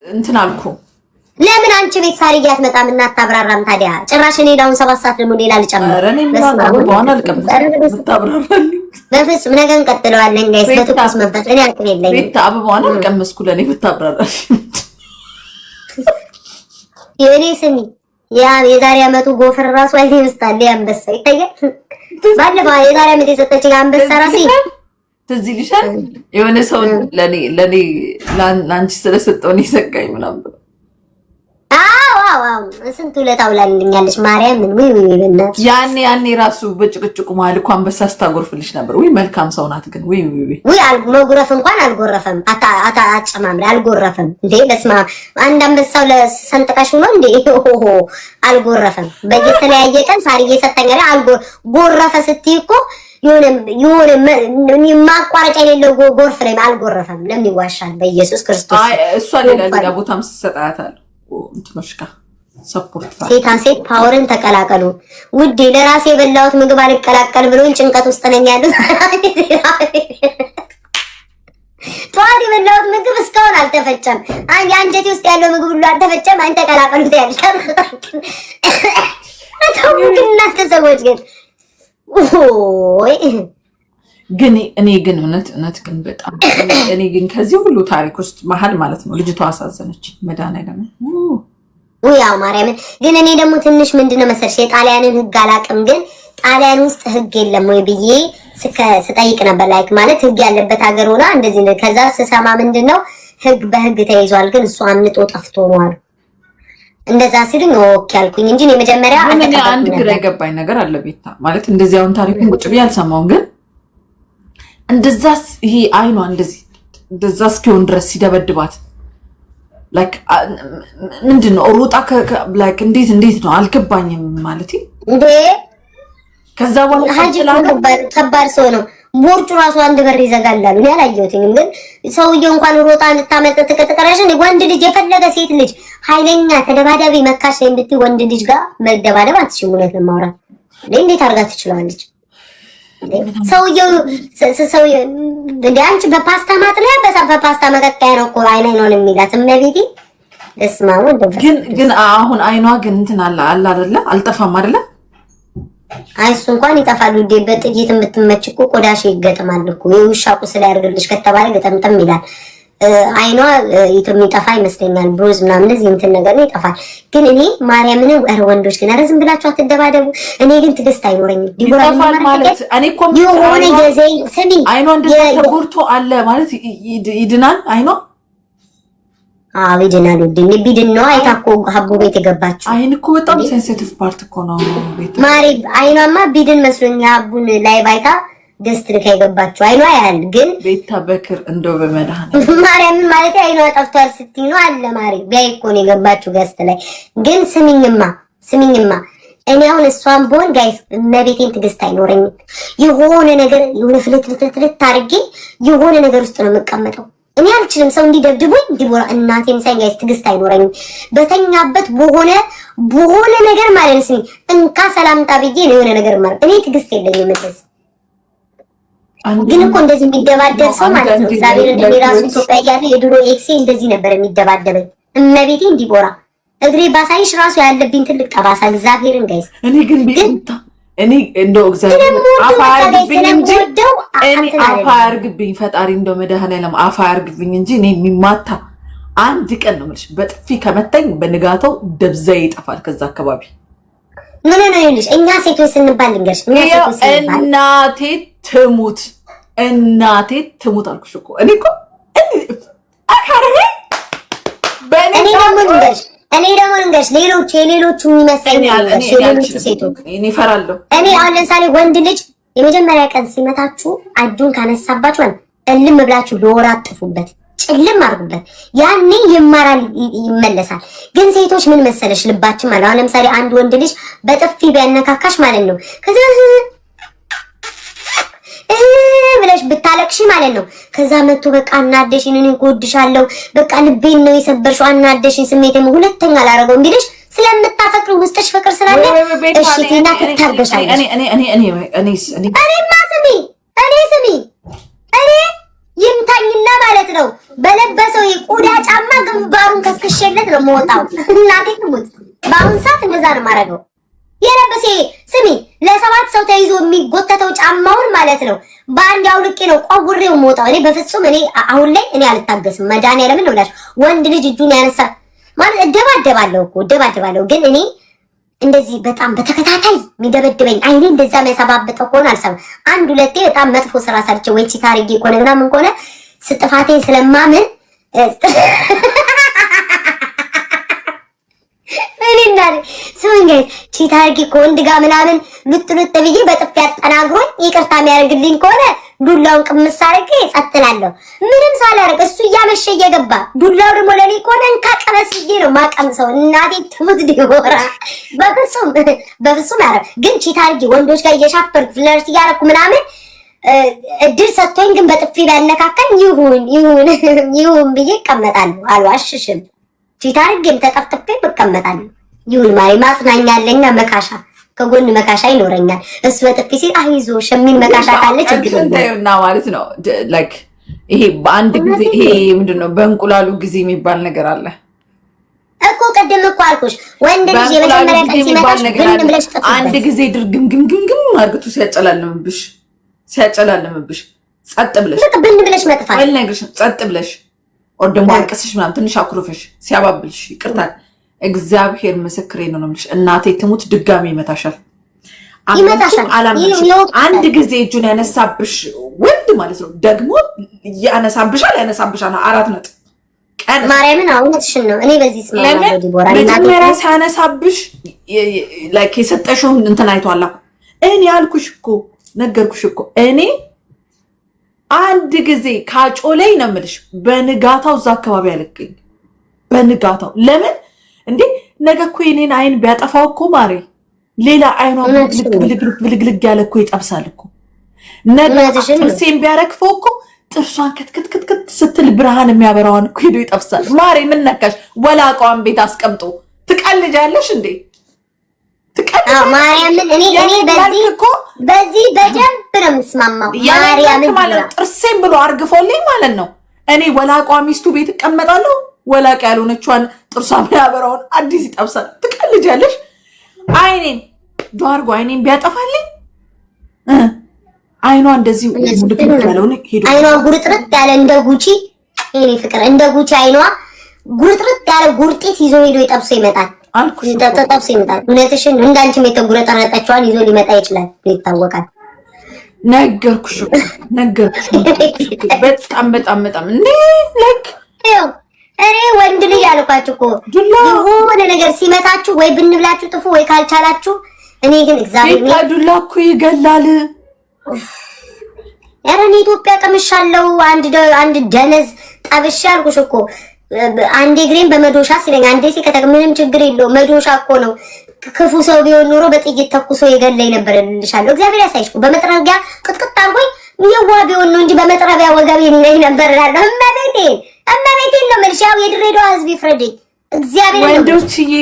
እንትን አልኩ። ለምን አንቺ ቤት ሳሪያት መጣም እና አታብራራም ታዲያ? ጭራሽ እኔ ዳውን 7 ሰዓት ደግሞ ሌላ ልጨምር። ኧረ እኔ ምን አልቀመስኩም። በፍጹም ነገ እንቀጥለዋለን ጋይስ። በትኩስ መንፈስ እኔ አቅም የለኝም። ቤት አበባዋን አልቀመስኩ። ለኔ ብታብራራሽ የኔ ስሚ የዛሬ አመቱ ጎፈር ራሱ አይቴ መስታለ አንበሳ ይታያል። ባለፈው የዛሬ አመት የሰጠችኝ አንበሳ ራሴ ትዝ ይልሻል? የሆነ ሰው ለኔ ላንቺ ስለሰጠው ነው ይሰጋኝ ምናምን። አዎ ስንት ውለታ ውላልኛለች ማርያም። ወይ በእናትሽ ያኔ ራሱ በጭቅጭቁ መሀል እኮ አንበሳ ስታጎርፍልሽ ነበር። ወይ መልካም ሰው ናት ግን ወይ መጉረፍ እንኳን አልጎረፈም። አጨማምሪ አልጎረፈም እንዴ! በስመ አብ አንድ አንበሳው ለሰንጥቀሽ ነው እንዴ? አልጎረፈም። በየተለያየ ቀን ሳር እየሰጠኝ ጎረፈ ስትይ እኮ የሆነ ማቋረጫ የሌለው ጎርፍ ላይ አልጎረፈም። ለምን ይዋሻል? በኢየሱስ ክርስቶስ እሷ ሌላ ቦታም ስትሰጣታል እንትመሽካ ሰፖርት ሴት ፓወርን ተቀላቀሉ ውዴ። ለራሴ የበላሁት ምግብ አልቀላቀል ብሎኝ ጭንቀት ውስጥ ነኝ ያለው። ጠዋት የበላሁት ምግብ እስካሁን አልተፈጨም። አንጀቴ ውስጥ ያለው ምግብ ሁሉ አልተፈጨም። አንተ ተቀላቀሉት ያልሽ እናንተ ሰዎች ግን ግን እኔ ግን እውነት ግን በጣም እኔ ግን ከዚህ ሁሉ ታሪክ ውስጥ መሀል ማለት ነው ልጅቷ አሳዘነች። መድኃኒዓለም ያው ማርያምን ግን እኔ ደግሞ ትንሽ ምንድነው መሰለሽ የጣሊያንን ህግ አላውቅም፣ ግን ጣሊያን ውስጥ ህግ የለም ወይ ብዬ ስጠይቅ ነበር። ላይክ ማለት ህግ ያለበት ሀገር ሆና እንደዚህ ነው። ከዛ ስሰማ ምንድነው ህግ በህግ ተይዟል፣ ግን እሱ አምልጦ ጠፍቶ ነው አሉ። እንደዛ ሲሉኝ ኦኬ አልኩኝ እንጂ እኔ መጀመሪያ አንድ ግራ የገባኝ ነገር አለ ቤታ ማለት እንደዚህ አሁን ታሪኩን ቁጭ ብዬ አልሰማሁም፣ ግን እንደዛስ ይሄ አይኗ እንደዛ እስኪሆን ድረስ ሲደበድባት ላይክ ምንድነው ሩጣ ላይክ እንዴት ነው አልገባኝም። ማለት እንዴ ከዛ በኋላ ሀጂ ከባድ ሰው ነው። ቦርጩ ራሱ አንድ በር ይዘጋላሉ። እኔ አላየሁትም፣ ግን ሰውየው እንኳን ሮጣ እንድታመልጥ ተከተከራሽ። ወንድ ልጅ የፈለገ ሴት ልጅ ኃይለኛ ተደባዳቢ መካሽ ላይ እንድትይ ወንድ ልጅ ጋር መደባደብ አትችልም። እውነት ነው ማውራት እንዴት አድርጋ ትችላለች? ሰውየው እንደ አንቺ በፓስታ ማጥለያ በፓስታ መቀቀያ ነው እኮ አይኗን የሚላት እመቤቴ። እስማው ግን አሁን አይኗ ግን እንትን አለ አይደለ? አልጠፋም አይደለ? አይሱ እንኳን ይጠፋል እንዴ? በጥይት የምትመች እኮ ቆዳሽ ይገጥማል እኮ። የውሻ ቁስል ያርግልሽ ከተባለ ገጠምጠም ይላል። አይኗ የሚጠፋ ይመስለኛል። ብሮዝ ምናምን እንደዚህ እንትን ነገር ነው ይጠፋል። ግን እኔ ማርያምን ኧረ ወንዶች ግን ኧረ ዝም ብላችሁ አትደባደቡ። እኔ ግን ትዕግስት አይኖረኝም። ዲቦራ ማለት እኔ እኮ የሆነ ገዘይ ስሚ አይኗ እንደዛ ተጎድቶ አለ ማለት ይድናል አይኗ። አዎ ይድናል። ቢድን ነው አይታኮ ሀቡ ቤት የገባችው። አይን እኮ በጣም ሴንሲቲቭ ፓርት እኮ ነው ቤት ማሪ። አይኗማ ቢድን መስሎኝ ሀቡን ላይ ባይታ ገስት ልካ የገባችው አይኗ ያህል ግን ቤታ በክር እንደው በመድሃን ማርያም ማለት አይኗ ጠፍቷል ስትይ ነው አለ ማሪ። ቢያይ እኮ ነው የገባችው ገስት ላይ። ግን ስሚኝማ እኔ አሁን እሷን ቦን ጋይስ መቤቴን ትግስት አይኖረኝም። የሆነ ነገር የሆነ ፍልት አድርጌ የሆነ ነገር ውስጥ ነው የምቀመጠው። እኔ አልችልም ሰው እንዲደብድቡኝ ዲቦራ እናቴን ሳይ ጋይስ ትግስት አይኖረኝም። በተኛበት በሆነ ነገር ማለት ነው እንካ ሰላምታ ብዬ ነው የሆነ ነገር ማለት እኔ ትግስት የለኝም እንደዚህ። ግን እኮ እንደዚህ የሚደባደብ ሰው ማለት ነው እግዚአብሔር እንደኔ ራሱ ኢትዮጵያ ያለ የድሮ ኤክሴ እንደዚህ ነበር የሚደባደበኝ። እመቤቴን ዲቦራ እግሬ ባሳይሽ ራሱ ያለብኝ ትልቅ ጠባሳ እግዚአብሔርን ጋይስ። እኔ ግን ቢንታ እኔ እንደው እግዚአብሔር አፋርግብኝ እንጂ እኔ አፋርግብኝ ፈጣሪ እንደው መድኃኒዓለም አፋርግብኝ እንጂ እኔ የሚማታ አንድ ቀን ነው የምልሽ በጥፊ ከመታኝ በንጋታው ደብዛዬ ይጠፋል ከዛ አካባቢ። ምን ነው ይልሽ እኛ ሴቶች ስንባል ልንገርሽ እኛ ሴቶች ስንባል እናቴ ትሙት አልኩሽ እኮ እኔ እኮ አካረኝ እኔ ደግሞ ልንገርሽ የሌሎቹ የሚመስለኝ የሌሎቹ ሴቶች እኔ እፈራለሁ። እኔ አሁን ለምሳሌ ወንድ ልጅ የመጀመሪያ ቀን ሲመታችሁ አዱን ካነሳባችሁ እልም ብላችሁ ለወራት ጥፉበት፣ ጭልም አድርጉበት። ያኔ ይማራል ይመለሳል። ግን ሴቶች ምን መሰለሽ ልባችን ማለት አሁን ለምሳሌ አንድ ወንድ ልጅ በጥፊ ቢያነካካሽ ማለት ነው ከዛ ብለሽ ብታለቅሽ ማለት ነው ከዛ መጥቶ በቃ አናደሽኝ እኔ ጎድሻለሁ በቃ ልቤን ነው የሰበርሽው አናደሽኝ ስሜቴም ሁለተኛ አላረገው እንግዲህ ስለምታፈቅሩ ውስጥሽ ፍቅር ስላለ እሺ ቲና ትታገሻለሽ። እኔ ይምታኝና ማለት ነው በለበሰው የቆዳ ጫማ ግንባሩን ከስከሽ ስገባለት ነው የምወጣው። እናቴ ትሙት በአሁን ሰዓት እንደዛ ነው የማደርገው። የለበሴ ስሚ ለሰባት ሰው ተይዞ የሚጎተተው ጫማውን ማለት ነው በአንድ አውልቄ ነው ቆውሬው የምወጣው። እኔ በፍጹም እኔ አሁን ላይ እኔ አልታገስም። መድኃኒዓለምን ነው ብላችሁ ወንድ ልጅ እጁን ያነሳ ማለት እደባደባለሁ ግን እኔ እንደዚህ በጣም በተከታታይ የሚደበድበኝ አይኔ እንደዛ የሚያሰባብጠው ከሆነ አልሰማም። አንድ ሁለቴ በጣም መጥፎ ስራ ሰርቼ ወይ ቺታ አድርጌ ከሆነ ምናምን ከሆነ ስጥፋቴን ስለማምን እኔና ስሙኝ ቺታ አድርጌ ከወንድ ጋር ምናምን ሉጥ ብዬ በጥፊ አጠናግሮኝ ይቅርታ የሚያደርግልኝ ከሆነ ዱላውን ቅምስ አድርጌ ጸጥላለሁ። ምንም ሳላደርግ እሱ እያመሸ እየገባ ዱላው ደግሞ ለኔ ከሆነ እንካቀበስ ብዬ ነው ማቀምሰው። እናቴ ትሙት ዲቦራ በፍጹም ያረ ግን ቺታ አድርጌ ወንዶች ጋር እየሻፈርኩ ፍለርት እያደረኩ ምናምን እድል ሰጥቶኝ ግን በጥፊ ቢያነካካኝ ይሁን ብዬ እቀመጣለሁ። አልዋሽሽም። ቺታ አድርጌም ተጠፍጥፌ እቀመጣለሁ። ይሁን ማይ ማጽናኛለኛ መካሻ ከጎን መካሻ ይኖረኛል። እሱ በጥፊ ሲል አይዞሽ የሚል መካሻ ካለ ችግር የለውም ማለት ነው። ላይክ ይሄ በአንድ ጊዜ ይሄ ምንድነው በእንቁላሉ ጊዜ የሚባል ነገር አለ እኮ። ቅድም እኮ አልኩሽ ወንድ ልጅ የመጀመሪያ ቀን ሲመጣሽ ግን ብለሽ ጥፊ አንድ ጊዜ ድርግምግምግም አርግቱ ሲያጨላልምብሽ ጸጥ ብለሽ ብን ብለሽ መጥፋት አይልነግርሽ ጸጥ ብለሽ ወር ደግሞ አልቀስሽ ምናምን ትንሽ አኩርፈሽ ሲያባብልሽ ይቅርታ እግዚአብሔር ምስክሬ ነው የምልሽ። እናቴ ትሙት ድጋሚ ይመታሻል። አንድ ጊዜ እጁን ያነሳብሽ ወንድ ማለት ነው ደግሞ ያነሳብሻል 4 ነጥብ ቀን ማርያምን አውነትሽን ነው። እኔ በዚህ ስማማ ዲቦራ መጀመሪያ ሲያነሳብሽ ላይክ የሰጠሽው እንትን አይቷላ። እኔ ያልኩሽ እኮ ነገርኩሽ እኮ እኔ አንድ ጊዜ ካጮለኝ ነው የምልሽ። በንጋታው እዛ አካባቢ አልገኝ በንጋታው ለምን እንዴ ነገ እኮ የኔን አይን ቢያጠፋው እኮ ማሬ ሌላ አይኗ ብልግልግ ያለ እኮ ይጠብሳል እኮ። ነገ ጥርሴን ቢያረግፈው እኮ ጥርሷን ክትክትክት ስትል ብርሃን የሚያበራዋን እኮ ሄዶ ይጠብሳል። ማሬ ምን ነካሽ? ወላቋን ቤት አስቀምጦ ትቀልጃለሽ እንዴ? ማርያምን እኔ በዚህ በደንብ ነው የምስማማው። ማርያምን ማለት ጥርሴን ብሎ አርግፎልኝ ማለት ነው። እኔ ወላቋ ሚስቱ ቤት እቀመጣለሁ። ወላቅ ያልሆነችዋን ጥርሷ የሚያበራውን አዲስ ይጠብሳል። ትቀልጃለሽ? አይኔን ዷርጎ አይኔን ቢያጠፋልኝ አይኗ እንደዚህ ሙድቅ ያለውን ሄዶ አይኗ ጉርጥርጥ ያለ እንደ ጉቺ እኔ ፍቅር እንደ ጉቺ አይኗ ጉርጥርጥ ያለ ጉርጤት ይዞ ሄዶ ይጠብሶ ይመጣል አልኩሽ። ተጠብሶ ይመጣል። እውነትሽን እንዳንቺም የተጉረጠረጠችዋን ይዞ ሊመጣ ይችላል ይታወቃል። ነገርኩሽ። በጣም እንዴ ላይክ እኔ ወንድ ልጅ አልኳችሁ እኮ የሆነ ነገር ሲመታችሁ ወይ ብንብላችሁ ጥፉ ወይ ካልቻላችሁ። እኔ ግን እግዚአብሔር ዱላ እኮ ይገላል። ኧረ እኔ ኢትዮጵያ ቀምሻለሁ። አንድ ደነዝ ጠብሻ አልኩሽ እኮ አንዴ ግሬን በመዶሻ ሲለኝ አንዴ ሲከተክ ምንም ችግር የለውም። መዶሻ እኮ ነው። ክፉ ሰው ቢሆን ኖሮ በጥይት ተኩሶ የገለኝ ነበር እልሻለሁ። እግዚአብሔር ያሳይሽ። በመጥረቢያ ቅጥቅጥ አድርጎኝ የዋ ቢሆን ነው እንጂ በመጥረቢያ ወገቤን ይለኝ ነበር እላለሁ። እመቤቴን ነው የምልሽ። ያው የድሬዳዋ ሕዝብ ይፍረደኝ። እግዚአብሔር ነው። ወንዶችዬ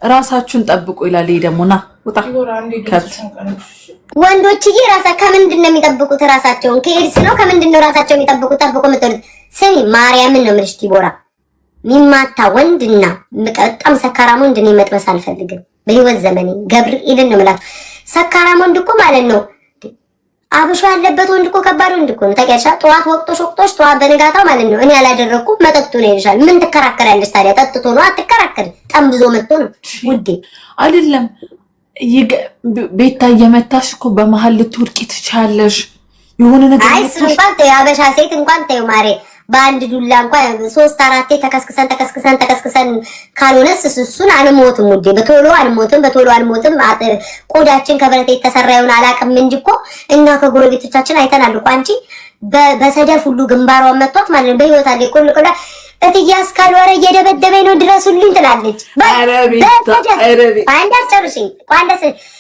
ራሳችሁን ጠብቁ ይላል። ይሄ ደግሞ ና ውጣ ከብት ወንዶችዬ ከምንድን ነው የሚጠብቁት? ራሳቸውን ከኤድስ ነው ከምንድን ነው ራሳቸውን የሚጠብቁት? ጠብቁ የምትሉት ስሚ፣ ማርያምን ነው የምልሽ ዲቦራ ሚማታ ወንድና በጣም ሰካራም ወንድ እኔ መጥበስ አልፈልግም በህይወት ዘመኔ። ገብርኤልን ነው የምላችሁ። ሰካራም ወንድ እኮ ማለት ነው አብሾ ያለበት ወንድ እኮ ከባድ ወንድ እኮ ነው። ታውቂያለሽ? ጠዋት ወቅቶሽ ጠዋት በነጋታው ማለት ነው እኔ ያላደረኩም መጠጡ ነው ይልሻል። ምን ትከራከሪያለሽ ታዲያ? ጠጥቶ ነው አትከራከሪ። ጠምብዞ መጥቶ ነው ውዴ አይደለም። ቤታ እየመታሽ እኮ በመሀል ልትወድቂ ትቻለሽ። የሆነ ነገር አይ እንኳን የአበሻ ሴት እንኳን ተይው ማሬ በአንድ ዱላ እንኳን 3-4 ተከስክሰን ካልሆነስ እሱን አንሞትም ውዴ። በቶሎ አልሞትም። ቆዳችን ከብረት የተሰራ ይሆን አላውቅም እንጂ እኮ እኛ ከጎረቤቶቻችን አይተናል እኮ። አንቺ በሰደፍ ሁሉ ግንባሯን መቷት ማለት ነው። በህይወት አለ ቆልቆላ እትዬ አስካሉ ኧረ እየደበደበኝ ነው ድረሱልኝ ትላለች።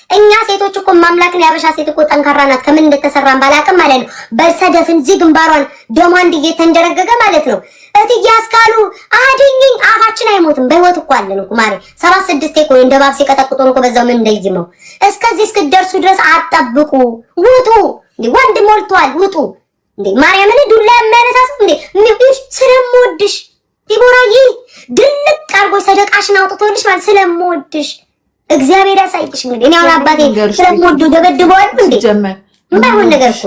እኛ ሴቶች እኮ ማምላክን ያበሻ ሴት እኮ ጠንካራ ናት። ከምን እንደተሰራን ባላቅም ማለት ነው። በሰደፍ እንጂ ግንባሯን ደሟ እንዲየተንደረገገ ማለት ነው። እትዬ አስካሉ አድኝኝ። አፋችን አይሞትም። በህይወት እኮ አለን እኮ ማሪ 7-6 እኮ እንደ ባብሴ ቀጠቅጦን እኮ በዛው ምን እንደይመው እስከዚህ እስክትደርሱ ድረስ አትጠብቁ። ውጡ። ወንድ ሞልቷል። ውጡ እንዴ ማርያምን ዱላ የሚያነሳስ እንዴ ምንሽ ስለምወድሽ ዲቦራዬ ድልቅ ሰደቃሽን አውጥቶልሽ ማለት ስለምወድሽ እግዚአብሔር ያሳይሽ። እንግዲህ እኔ አሁን አባቴ ስለምወደው ደበድበዋል እንዴ? ጀመር ምን ባይሆን ነገር እኮ